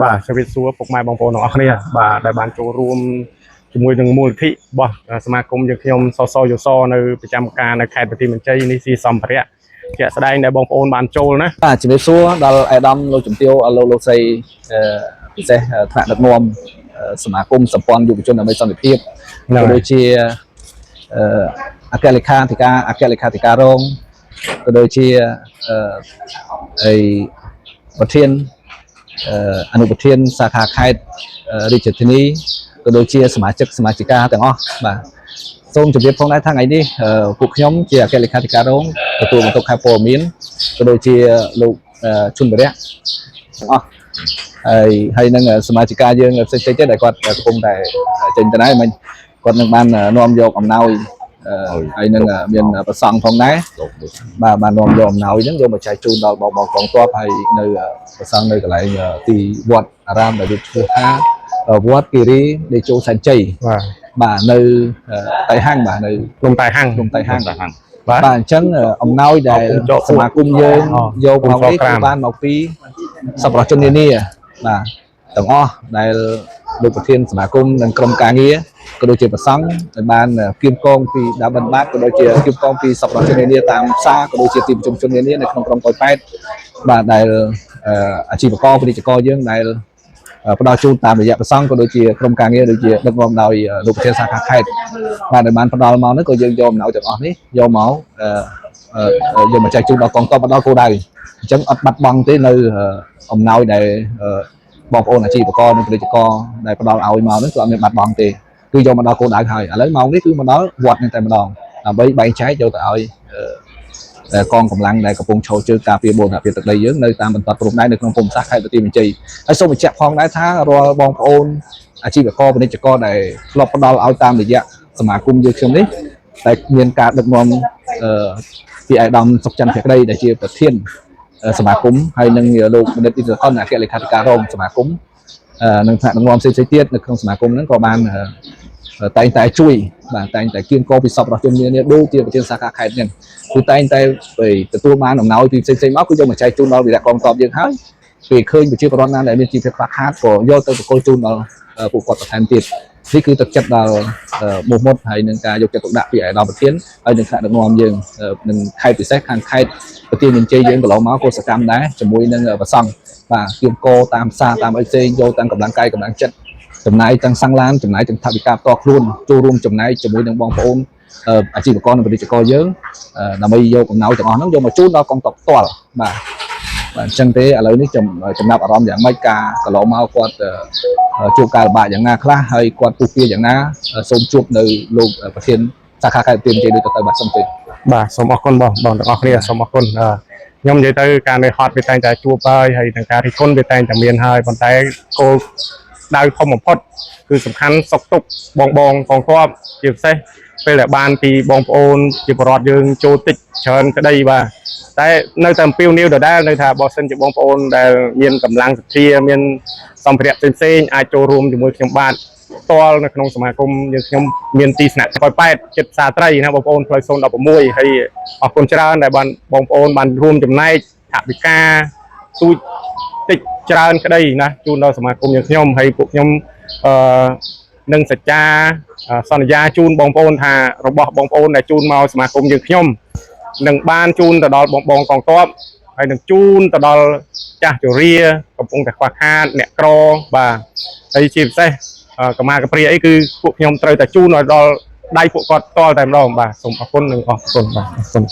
បាទជម្រាបសួរពុកម៉ែបងប្អូនទាំងអស់គ្នាបាទដែលបានចូលរួមជាមួយនឹងមូលនិធិរបស់សមាគមយើងខ្ញុំសសយុសនៅប្រចាំការនៅខេត្តបន្ទាយមានជ័យនេះជាសម្ភារៈជាក់ស្ដែងដែលបងប្អូនបានចូលណាបាទជំរាបសួរដល់អាដាមលោកជំទាវលោកស្រីពិសេសថ្នាក់ដឹកនាំសមាគមសម្ព័ន្ធយុវជនដើម្បីសន្តិភាពក៏ដូចជាអគ្គលេខាធិការរងក៏ដូចជាប្រធានអនុប្រធានសាខាខេត្តរាជធានីក៏ដូចជាសមាជិកសមាជិកាទាំងអស់បាទសូមជម្រាបផងដែរថ្ងៃនេះពួកខ្ញុំជាអគ្គលេខាធិការរងទទួលបន្ទុកខេត្តព័ត៌មានក៏ដូចជាលោកជុនបរិយទាំងអស់ហើយនឹងសមាជិកាយើងផ្សេងៗទៀតដែលគាត់កំពុងតែចេញទៅហើយមិញគាត់នឹងបាននាំយកអំណោយហើយនឹងមានប្រសង់ផងដែរបាទបាននាំយកអំណោយហ្នឹងយកមកចែកជូនដល់បងកងទ័ពហើយនៅប្រសង់នៅកន្លែងទីវត្តអារាមដែលវាឈ្មោះថាវត្តគិរីដេជោសែនជ័យបាទនៅតៃហាំងបាទនៅភ្នំតៃហាំងបាទអញ្ចឹងអំណោយដែលសមាគមយើងយកមកនេះគឺបានមកពីសប្បុរសជននានាបាទទាំងអស់ដែលលោកប្រធានសមាគមនិងក្រុមការងារក៏ដូចជាប្រសង់ដែលបានគៀបកងពីដាបិនបាតក៏ដូចជាគៀបកងពីសប្បុរសជននានាតាមផ្សារក៏ដូចជាទីប្រជុំជននានានៅក្នុងក្រុងប៉ោយប៉ែតបាទដែលអាជីវករពាណិជ្ជករយើងដែលផ្ដល់ជូនតាមរយៈប្រសង់ក៏ដូចជាក្រុមការងារដូចជាដឹកនាំដោយលោកប្រធានសាខាខេត្តបាទដែលបានផ្ដល់មកនេះក៏យើងយកអំណោយទាំងអស់នេះយកមកចែកជូនដល់កងទ័ពដល់គោលដៅអញ្ចឹងអត់បាត់បង់ទេនៅអំណោយដែលបងប្អូនអាជីវករនិងពាណិជ្ជករដែលផ្ដល់ឲ្យមកនេះគឺអត់មានបាត់បង់ទេគឺយកមកដល់គោលដៅហើយឥឡូវម៉ោងនេះគឺមកដល់វត្តនេះតែម្ដងដើម្បីបែងចែកយកទៅឲ្យកងកម្លាំងដែលកំពុងឈរជើងការពារបូរណភាពទឹកដីយើងនៅតាមបន្ទាត់ព្រំដែននៅក្នុងភូមិសាស្ត្រខេត្តបន្ទាយមានជ័យហើយសូមបញ្ជាក់ផងដែរថារាល់បងប្អូនអាជីវករពាណិជ្ជករដែលធ្លាប់ផ្ដល់ឲ្យតាមរយៈសមាគមយើងខ្ញុំនេះតែមានការដឹកនាំពីអាយដាមសុកច័ន្ទភក្តីដែលជាប្រធានសមាគមហើយនឹងលោកបណ្ឌិតអ៊ីសខុនអគ្គលេខាធិការរងសមាគមនិងថ្នាក់ដឹកនាំផ្សេងៗទៀតនៅក្នុងសមាគមហ្នឹងក៏បានតែងតែជួយបាទតែងតែគៀងកោពីសប្បុរសជននានាដូចជាប្រធានសាខាខេត្តហ្នឹងគឺតែងតែទទួលបានអំណោយពីផ្សេងៗមកគឺយកមកចែកជូនដល់វិរៈកងទ័ពយើងហើយពេលឃើញប្រជាពលរដ្ឋណាដែលមានជីវភាពខ្វះខាតក៏យកទៅប្រគល់ជូនដល់ពួកគាត់បន្ថែមទៀតនេះគឺទឹកចិត្តដល់មុខមុតហើយនឹងការយកចិត្តទុកដាក់ពីអាយដាមប្រធានហើយនឹងថ្នាក់ដឹកនាំយើងនឹងខេត្តពិសេសខាងខេត្តបន្ទាយមានជ័យយើងកន្លងមកក៏សកម្មដែរជាមួយនឹងប្រសង់បាទគៀងកោតាមផ្សារតាមអីផ្សេងយកទាំងកម្លាំងកាយកម្លាំងចិត្តចំណាយទាំងសាំងឡានចំណាយទាំងថវិកាផ្ទាល់ខ្លួនចូលរួមចំណាយជាមួយនឹងបងប្អូនអាជីវករនិងពាណិជ្ជករយើងដើម្បីយកអំណោយទាំងអស់ហ្នឹងយកមកជូនដល់កងទ័ពផ្ទាល់បាទអញ្ចឹងទេឥឡូវនេះចំណាប់អារម្មណ៍យ៉ាងម៉េចការកន្លងមកគាត់ជួបការលំបាកយ៉ាងណាខ្លះហើយគាត់ពុះពៀយ៉ាងណាសូមជួបនៅលោកប្រធានសាខាខេត្តបន្ទាយមានជ័យដូចទៅបាទសូមជឿបាទសូមអរគុណបងទាំងអស់គ្នាសូមអរគុណខ្ញុំនិយាយទៅការនៅហត់វាតែងតែជួបហើយនឹងការរិះគន់វាតែងតែមានហើយប៉ុន្តែគោលដៅធំបំផុតគឺសំខាន់សុខទុក្ខបងកងទ័ពជាពិសេសពេលដែលបានពីបងប្អូនជាបរិវត្តយើងចូលតិចច្រើនក្តីបាទតែនៅតែអំពាវនាវដដែលនៅថាបើសិនជាបងប្អូនដែលមានកម្លាំងសទ្ធាមានសម្ភារៈផ្សេងអាចចូលរួមជាមួយខ្ញុំបាទផ្ទាល់នៅក្នុងសមាគមយើងខ្ញុំមានទីស្នាក់ប៉ោយប៉ែតចិត្តផ្សារត្រីណាបងប្អូនផ្លូវ016ហើយអរគុណច្រើនដែលបានបងប្អូនបានរួមចំណែកថវិកាទូចតិចច្រើនក្តីណាជូនដល់សមាគមយើងខ្ញុំហើយពួកខ្ញុំនឹងសច្ចាសន្យាជូនបងប្អូនថារបស់បងប្អូនដែលជូនមកសមាគមយើងខ្ញុំនឹងបានជូនទៅដល់បងកងទ័ពហើយនឹងជូនទៅដល់ចាស់ជរាកំពុងតែខ្វះខាតអ្នកក្របាទហើយជាពិសេសកម្មាកព្រាអីគឺពួកខ្ញុំត្រូវតែជូនឲ្យដល់ដៃពួកគាត់ផ្ទាល់តែម្ដងបាទសូមអរគុណនិងអរគុណបាទអរគុណ